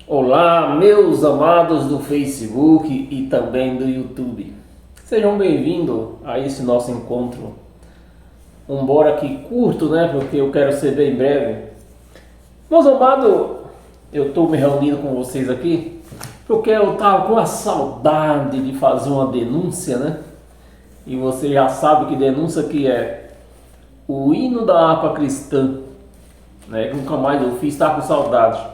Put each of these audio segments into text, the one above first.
Olá, meus amados do Facebook e também do YouTube. Sejam bem-vindos a esse nosso encontro. Embora que curto, né? Porque eu quero ser bem breve. Meus amados, eu estou me reunindo com vocês aqui porque eu estava com a saudade de fazer uma denúncia, né? E você já sabe que denúncia que é o hino da harpa cristã, né? Nunca mais eu fiz, estava com saudade.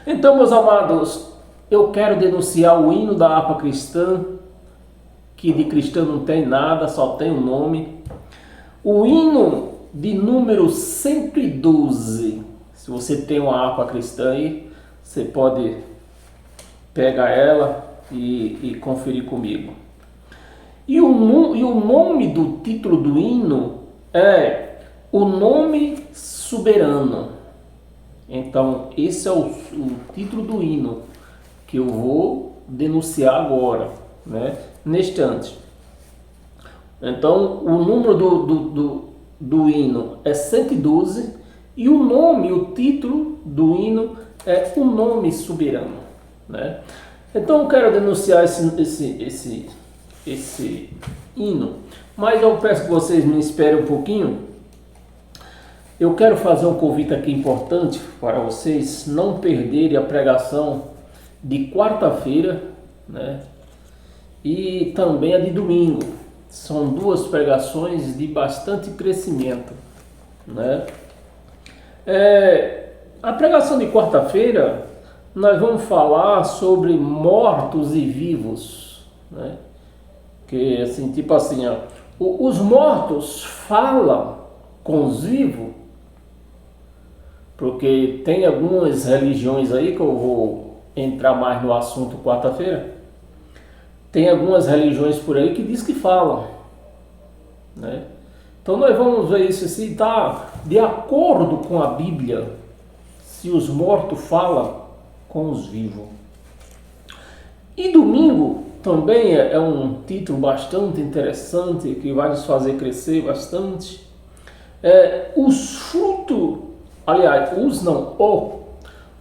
Então, meus amados, eu quero denunciar o hino da harpa cristã, que de cristã não tem nada, só tem um nome. O hino de número 112. Se você tem uma harpa cristã aí, você pode pegar ela e conferir comigo. E o nome do título do hino é O Nome Soberano. Então, esse é o título do hino que eu vou denunciar agora, né? Neste instante. Então, o número do hino é 112 e o nome, o título do hino é O Nome Soberano, né? Então, eu quero denunciar esse hino, mas eu peço que vocês me esperem um pouquinho. Eu quero fazer um convite aqui importante para vocês não perderem a pregação de quarta-feira, né? E também a de domingo. São duas pregações de bastante crescimento, né? A pregação de quarta-feira nós vamos falar sobre mortos e vivos, né? Que assim, tipo assim, ó, os mortos falam com os vivos. Porque tem algumas religiões aí que eu vou entrar mais no assunto quarta-feira. Tem algumas religiões por aí que diz que falam, né? Então nós vamos ver isso se está de acordo com a Bíblia, se os mortos falam com os vivos. E domingo também é um título bastante interessante que vai nos fazer crescer bastante. Os frutos. Aliás,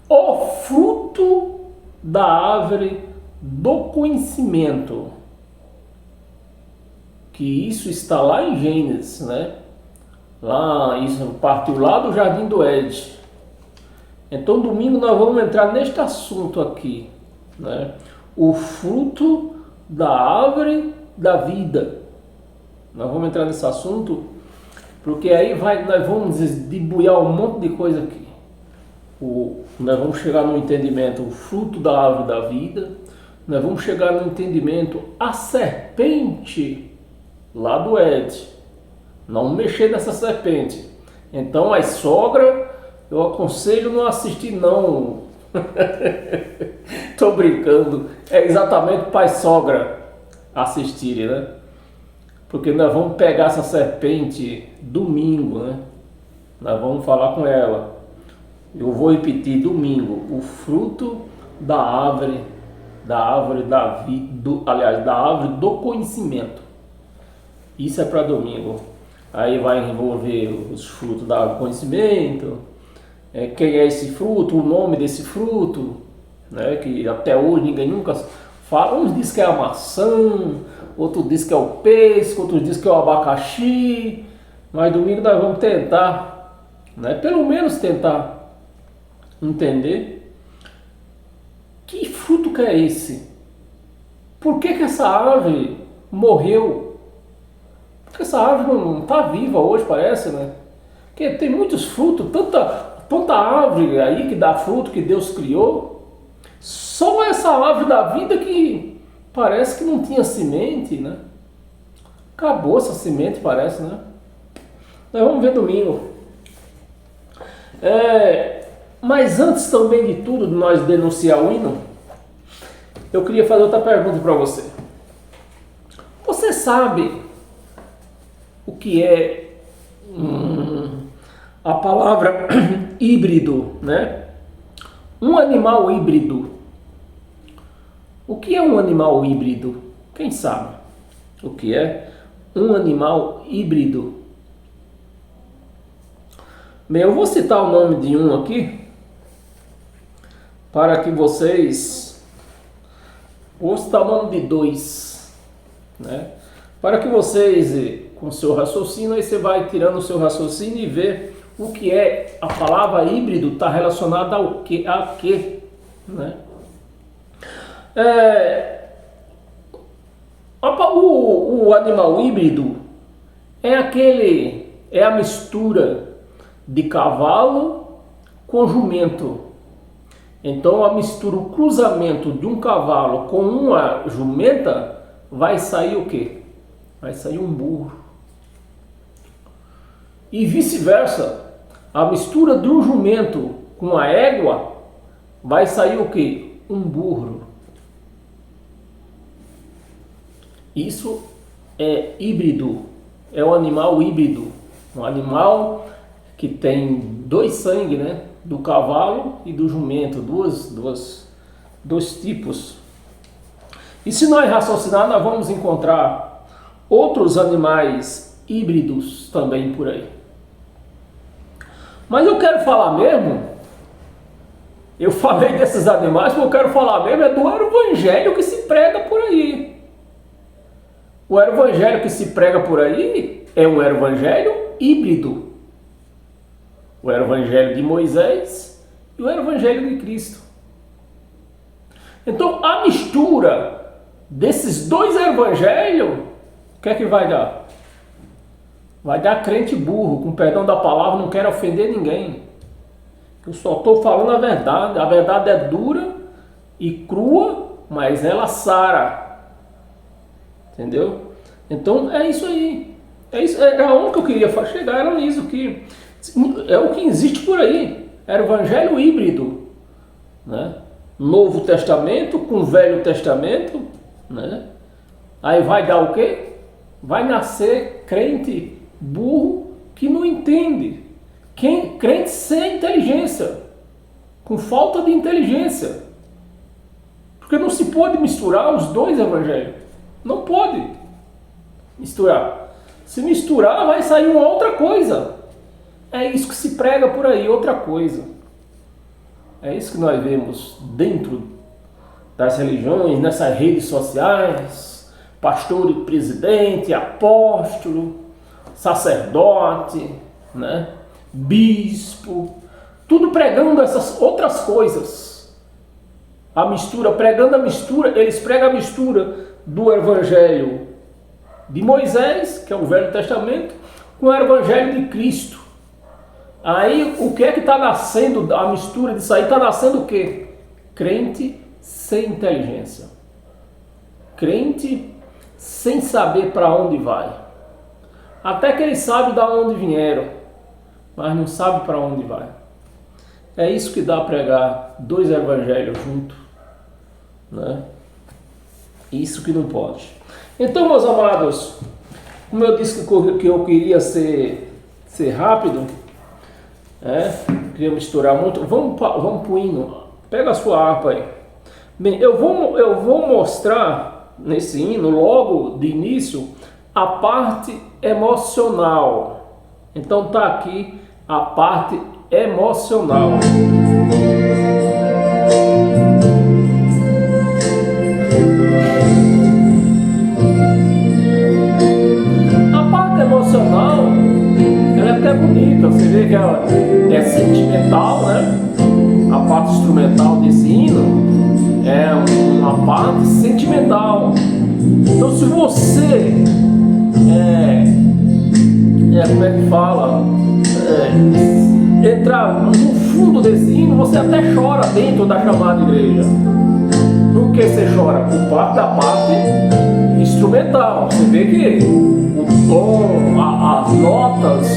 o fruto da árvore do conhecimento. Que isso está lá em Gênesis, né? Lá, isso partiu lá do Jardim do Éden. Então, domingo nós vamos entrar neste assunto aqui, né? O fruto da árvore da vida. Nós vamos entrar nesse assunto. Porque aí nós vamos debulhar um monte de coisa aqui. Nós vamos chegar no entendimento, o fruto da árvore da vida. Nós vamos chegar no entendimento, a serpente lá do Éden. Não mexer nessa serpente. Então, as sogras, eu aconselho não assistir não. Tô brincando. É exatamente para as sogras assistirem, né? Porque nós vamos pegar essa serpente domingo, né? Nós vamos falar com ela. Eu vou repetir domingo. O fruto da árvore da vida, aliás, da árvore do conhecimento. Isso é para domingo. Aí vai envolver os frutos da árvore do conhecimento. Quem é esse fruto? O nome desse fruto, né? Que até hoje ninguém nunca fala. Uns dizem que é a maçã. Outro diz que é o pêssego, outro diz que é o abacaxi, mas domingo nós vamos tentar, né? Pelo menos tentar entender que fruto que é esse, por que essa árvore morreu, porque essa árvore não está viva hoje, parece, né? Porque tem muitos frutos, tanta árvore aí que dá fruto que Deus criou, só essa árvore da vida que parece que não tinha semente, né? Acabou essa semente, parece, né? Nós vamos ver domingo. Mas antes também de tudo, de nós denunciar o hino, eu queria fazer outra pergunta para você. Você sabe o que é a palavra híbrido, né? Um animal híbrido. O que é um animal híbrido? Quem sabe o que é um animal híbrido? Bem, eu vou citar o nome de um aqui para que vocês, hoje está dando de 2, né? Para que vocês, com o seu raciocínio, aí você vai tirando o seu raciocínio e ver o que é a palavra híbrido está relacionada ao que, a quê, né? O animal híbrido é a mistura de cavalo com jumento. Então a mistura, o cruzamento de um cavalo com uma jumenta, vai sair o quê? Vai sair um burro. E vice-versa, a mistura de um jumento com a égua, vai sair o quê? Um burro. Isso é híbrido, é um animal híbrido, um animal que tem 2 sangue, né? Do cavalo e do jumento, dois tipos. E se nós raciocinar, nós vamos encontrar outros animais híbridos também por aí. Mas eu quero falar mesmo, eu falei desses animais, mas eu quero falar mesmo é do evangelho que se prega por aí. O evangelho que se prega por aí é um evangelho híbrido. O evangelho de Moisés e o evangelho de Cristo. Então a mistura desses 2 evangelhos, o que é que vai dar? Vai dar crente burro, com perdão da palavra, não quero ofender ninguém. Eu só estou falando a verdade é dura e crua, mas ela sara. Entendeu? Então é isso aí. Era onde que eu queria chegar, era nisso que é o que existe por aí. Era o evangelho híbrido, né? Novo Testamento com Velho Testamento, né? Aí vai dar o quê? Vai nascer crente burro que não entende. Crente sem inteligência, com falta de inteligência. Porque não se pode misturar os 2 evangelhos. Não pode misturar. Se misturar, vai sair uma outra coisa. É isso que se prega por aí, outra coisa. É isso que nós vemos dentro das religiões, nessas redes sociais. Pastor e presidente, apóstolo, sacerdote, né? Bispo. Tudo pregando essas outras coisas. A mistura, pregando a mistura, eles pregam a mistura do evangelho de Moisés, que é o Velho Testamento, com o evangelho de Cristo. Aí o que é que está nascendo, a mistura disso aí, está nascendo o quê? Crente sem inteligência. Crente sem saber para onde vai. Até que eles sabem de onde vieram, mas não sabem para onde vai. É isso que dá a pregar 2 evangelhos juntos, né? Isso que não pode. Então, meus amados, como eu disse que eu queria ser rápido, queria misturar muito, vamos para o hino. Pega a sua harpa aí. Bem, eu vou mostrar nesse hino, logo de início, a parte emocional. Então tá aqui a parte emocional. A parte emocional, ela é até bonita, você vê que ela é sentimental, né? A parte instrumental desse hino é uma parte sentimental. Então se você como é que fala, entrar no fundo desse hino, você até chora dentro da chamada igreja. Por que você chora? Por parte da parte instrumental. Você vê que o tom, as notas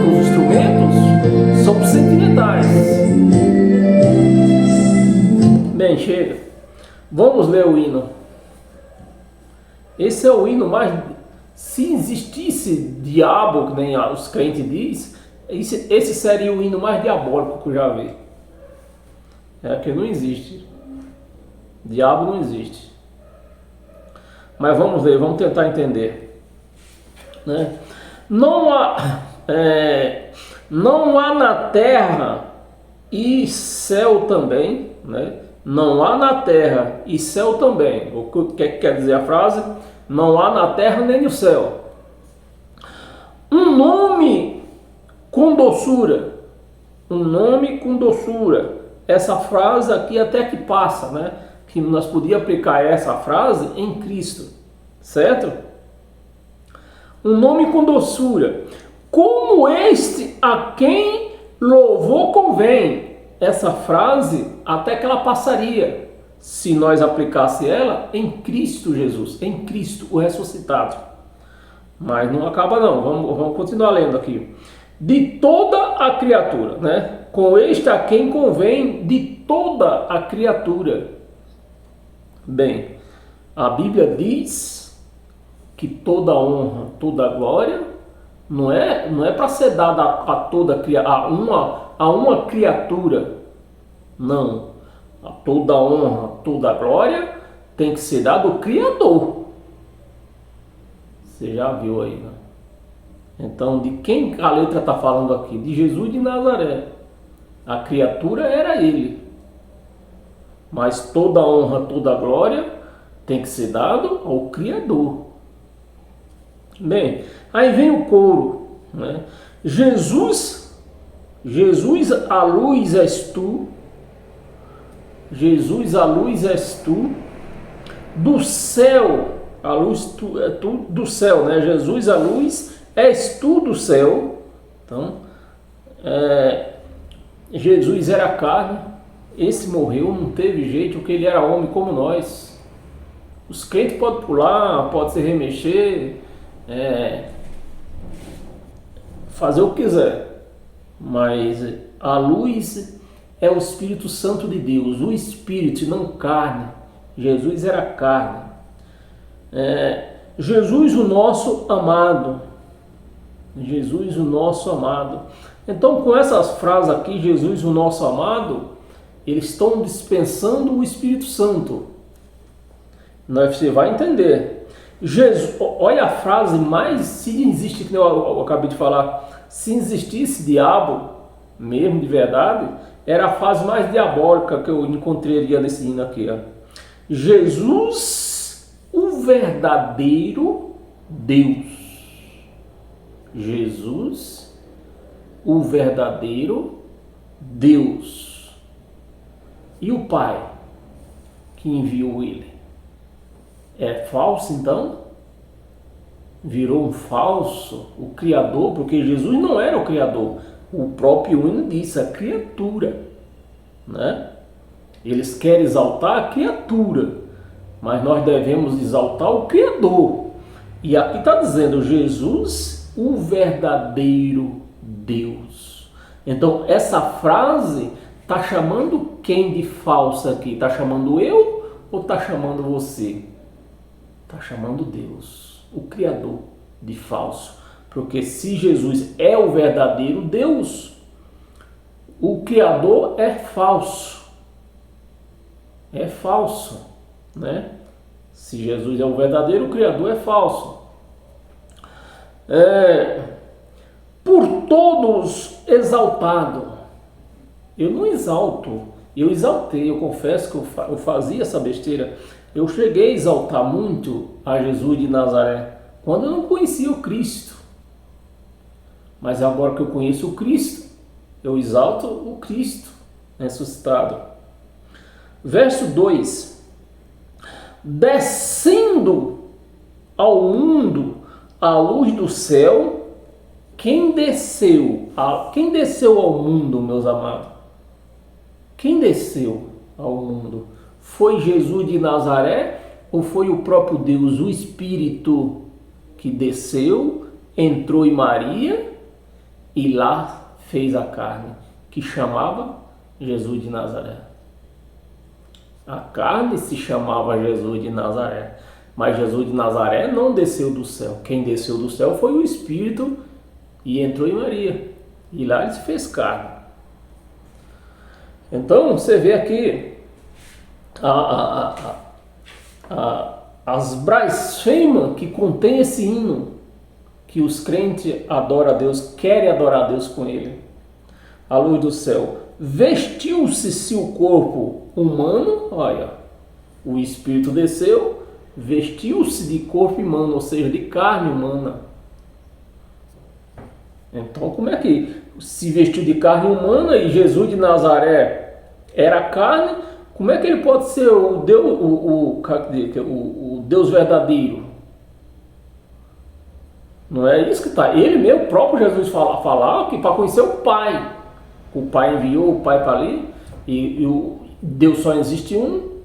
dos instrumentos são sentimentais. Bem, chega. Vamos ler o hino. Esse é o hino mais... Se existisse diabo, que nem os crentes dizem, esse seria o hino mais diabólico que eu já vi. Que não existe. Diabo não existe. Mas vamos ver, vamos tentar entender. Né? Não há na terra e céu também, né? Não há na terra e céu também. O que quer dizer a frase? Não há na terra nem no céu um nome com doçura. Um nome com doçura. Essa frase aqui até que passa, né? Que nós podíamos aplicar essa frase em Cristo, certo? Um nome com doçura. Como este a quem louvor convém. Essa frase até que ela passaria se nós aplicasse ela em Cristo Jesus, em Cristo, o ressuscitado. Mas não acaba não, vamos continuar lendo aqui. De toda a criatura, né? Com este a quem convém de toda a criatura. Bem, a Bíblia diz que toda honra, toda glória não é para ser dada a toda a uma criatura. Não. A toda honra, toda glória tem que ser dada ao Criador. Você já viu aí, né? Então, de quem a letra está falando aqui? De Jesus de Nazaré. A criatura era ele. Mas toda honra, toda glória tem que ser dado ao Criador. Bem, aí vem o coro, né? Jesus, a luz és tu. Jesus, a luz és tu. Do céu, a luz é tu do céu, né? Jesus, a luz és tu do céu. Então, Jesus era carne, esse morreu, não teve jeito, porque ele era homem como nós. Os crentes podem pular, podem se remexer, fazer o que quiser, mas a luz é o Espírito Santo de Deus, o Espírito, não carne. Jesus era carne. Jesus, o nosso amado. Jesus, o nosso amado. Então, com essas frases aqui, Jesus, o nosso amado, eles estão dispensando o Espírito Santo. Você vai entender. Jesus, olha a frase mais, se existe, que eu acabei de falar, se existisse diabo, mesmo de verdade, era a frase mais diabólica que eu encontraria nesse hino aqui. Ó. Jesus, o verdadeiro Deus. Jesus, o verdadeiro Deus. E o Pai que enviou ele? É falso então? Virou um falso, o Criador, porque Jesus não era o Criador. O próprio hino disse, a criatura, né? Eles querem exaltar a criatura, mas nós devemos exaltar o Criador. E aqui está dizendo, Jesus, o verdadeiro Deus. Então, essa frase está chamando quem de falso aqui? Está chamando eu ou está chamando você? Está chamando Deus, o Criador, de falso. Porque se Jesus é o verdadeiro Deus, o Criador é falso. É falso, né? Se Jesus é o verdadeiro, o Criador é falso. Por todos exaltado. Eu não exalto, eu exaltei, eu confesso que eu fazia essa besteira. Eu cheguei a exaltar muito a Jesus de Nazaré, quando eu não conhecia o Cristo. Mas agora que eu conheço o Cristo, eu exalto o Cristo ressuscitado. Verso 2. Descendo ao mundo a luz do céu, quem desceu ao mundo, meus amados? Quem desceu ao mundo? Foi Jesus de Nazaré ou foi o próprio Deus, o Espírito, que desceu, entrou em Maria e lá fez a carne, que chamava Jesus de Nazaré? A carne se chamava Jesus de Nazaré, mas Jesus de Nazaré não desceu do céu. Quem desceu do céu foi o Espírito e entrou em Maria. E lá ele se fez carne. Então você vê aqui as blasfemas que contém esse hino, que os crentes adoram a Deus, querem adorar a Deus com ele. à luz do céu. Vestiu-se seu corpo humano, olha, o Espírito desceu, vestiu-se de corpo humano, ou seja, de carne humana. Então, como é que se vestiu de carne humana e Jesus de Nazaré era carne, como é que ele pode ser o Deus, o Deus verdadeiro? Não é isso que está. Ele mesmo, o próprio Jesus falar que para conhecer o Pai. O Pai enviou o Pai para ali e o Deus só existe um.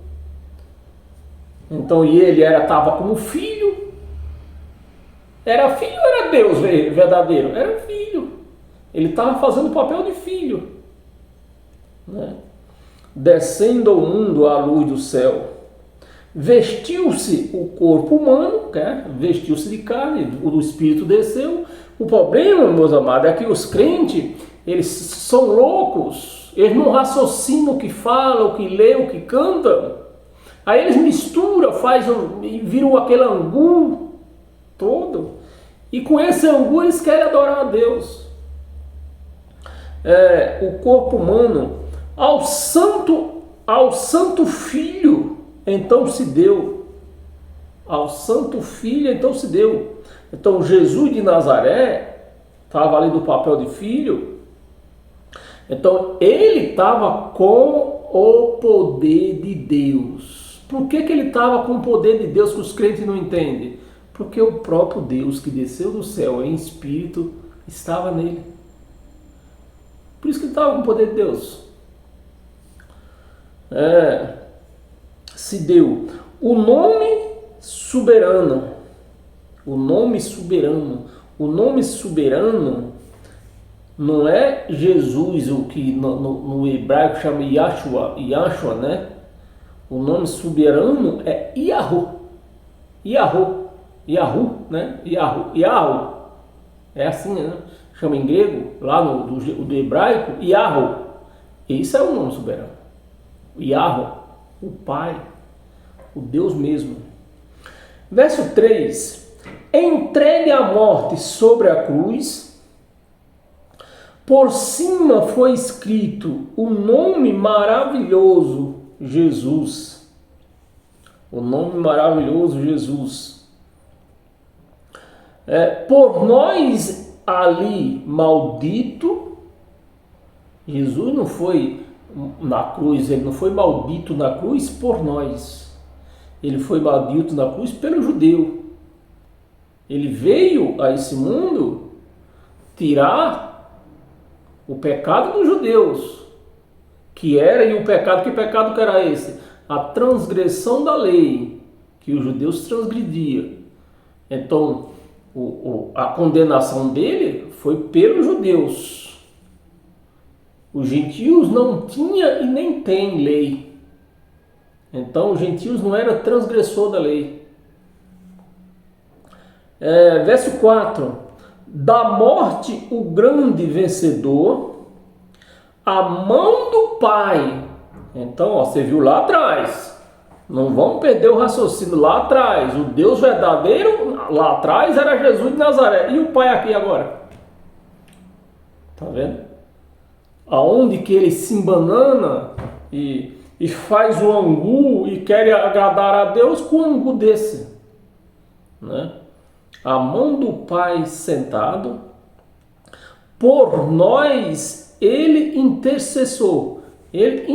Então, e ele estava como filho. Era filho ou era Deus verdadeiro? Era filho. Ele estava fazendo o papel de filho, né? Descendo ao mundo à luz do céu. Vestiu-se o corpo humano, né? Vestiu-se de carne, o Espírito desceu. O problema, meus amados, é que os crentes, eles são loucos. Eles não raciocinam o que falam, o que lê, o que cantam. Aí eles misturam, viram aquele angu todo. E com esse angu eles querem adorar a Deus. O corpo humano ao santo Filho então se deu. Ao santo Filho então se deu. Então Jesus de Nazaré estava ali no papel de filho. Então ele estava com o poder de Deus. Por que ele estava com o poder de Deus que os crentes não entendem? Porque o próprio Deus que desceu do céu em espírito estava nele. Por isso que ele estava com o poder de Deus. Se deu o nome soberano. O nome soberano. O nome soberano não é Jesus, o que no hebraico chama Yahshua, né? O nome soberano é Yahu, né? Yahu. É assim, né? Chama em grego, lá do hebraico, Yahu. Esse é o nome soberano. Yahu, o Pai, o Deus mesmo. Verso 3. Entregue à morte sobre a cruz, por cima foi escrito o nome maravilhoso Jesus. O nome maravilhoso Jesus. Por nós ali maldito. Jesus não foi na cruz, ele não foi maldito na cruz por nós. Ele foi maldito na cruz pelo judeu. Ele veio a esse mundo tirar o pecado dos judeus, que pecado que era esse? A transgressão da lei, que os judeus transgrediam. Então, a condenação dele foi pelos judeus. Os gentios não tinham e nem têm lei. Então, os gentios não eram transgressor da lei. Verso 4. Da morte o grande vencedor, a mão do Pai. Então, você viu lá atrás. Não vamos perder o raciocínio lá atrás. O Deus verdadeiro lá atrás era Jesus de Nazaré. E o Pai aqui agora? Tá vendo? Aonde que ele se embanana e faz o angu e quer agradar a Deus com um angu desse, né? A mão do Pai sentado, por nós ele intercessor. Ele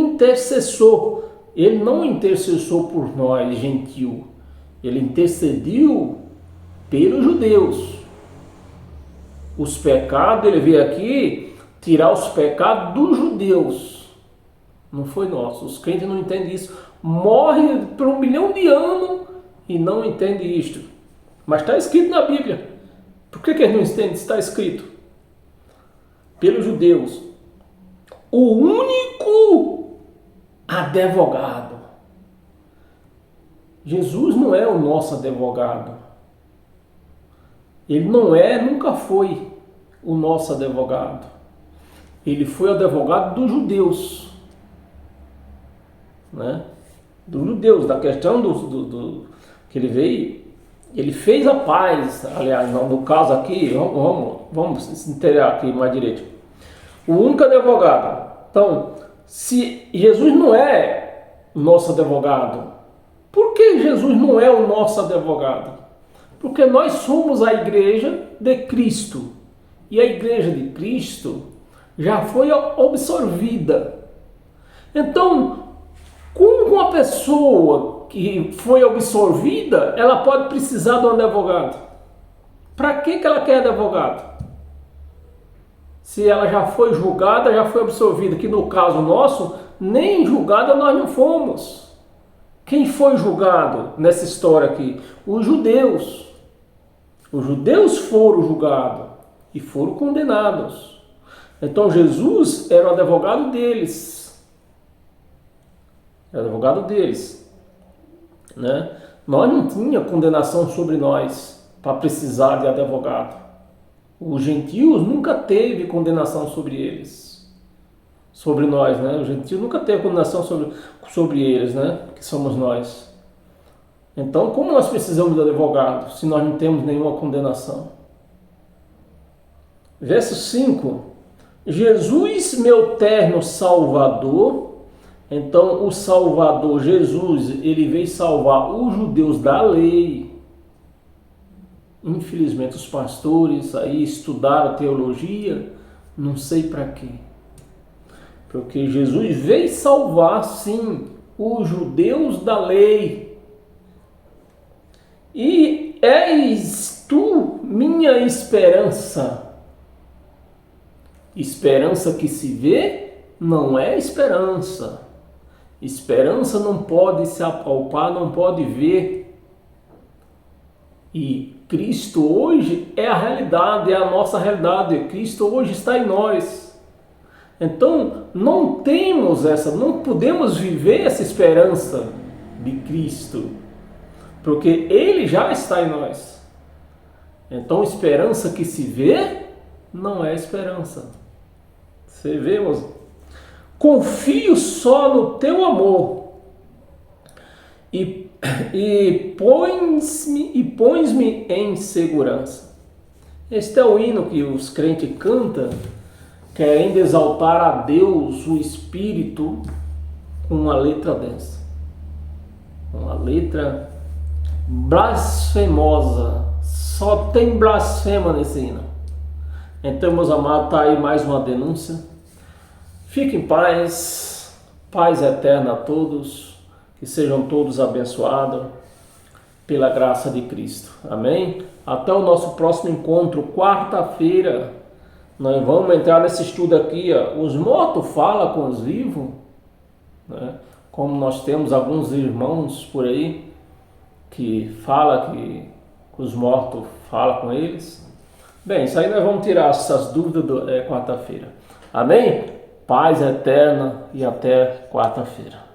não intercessou por nós, gentil. Ele intercediu pelos judeus. Os pecados, ele veio aqui tirar os pecados dos judeus. Não foi nosso. Os crentes não entendem isso. Morre por 1 milhão de anos e não entendem isto. Mas está escrito na Bíblia. Por que eles não entendem? Está escrito pelos judeus. O único advogado. Jesus não é o nosso advogado. Ele não é, nunca foi o nosso advogado. Ele foi o advogado dos judeus, né? Dos judeus, da questão que ele veio, ele fez a paz. Aliás, no caso aqui, vamos se inteirar aqui mais direito. o único advogado. Então, se Jesus não é nosso advogado, por que Jesus não é o nosso advogado? Porque nós somos a igreja de Cristo. E a igreja de Cristo já foi absorvida. Então, como uma pessoa que foi absorvida, ela pode precisar de um advogado? Para que ela quer advogado? Se ela já foi julgada, já foi absorvida, que no caso nosso, nem julgada nós não fomos. Quem foi julgado nessa história aqui? Os judeus. Os judeus foram julgados e foram condenados. Então Jesus era o advogado deles. Era o advogado deles. Né? Nós não tínhamos condenação sobre nós para precisar de advogado. Os gentios nunca teve condenação sobre eles. Sobre nós, né? Os gentios nunca teve condenação sobre eles, né? Que somos nós. Então, como nós precisamos de advogado se nós não temos nenhuma condenação? Verso 5. Jesus, meu terno Salvador. Então, o Salvador, Jesus, ele veio salvar os judeus da lei. Infelizmente, os pastores aí estudaram teologia, não sei para quê. Porque Jesus veio salvar, sim, os judeus da lei. E és tu minha esperança. Esperança que se vê não é esperança. Esperança não pode se apalpar, não pode ver. E Cristo hoje é a realidade, é a nossa realidade. Cristo hoje está em nós. Então, não temos essa, não podemos viver essa esperança de Cristo, porque Ele já está em nós. Então, esperança que se vê não é esperança. Você vê, moço? Confio só no teu amor e pões-me em segurança. Este é o hino que os crentes cantam, querendo exaltar a Deus, o Espírito, com uma letra densa. Uma letra blasfemosa. Só tem blasfema nesse hino. Então, meus amados, está aí mais uma denúncia. Fiquem em paz, paz eterna a todos, que sejam todos abençoados pela graça de Cristo. Amém? Até o nosso próximo encontro, quarta-feira. Nós vamos entrar nesse estudo aqui, ó. Os mortos falam com os vivos, né? Como nós temos alguns irmãos por aí que falam que os mortos falam com eles. Bem, isso aí nós vamos tirar essas dúvidas quarta-feira. Amém? Paz eterna e até quarta-feira.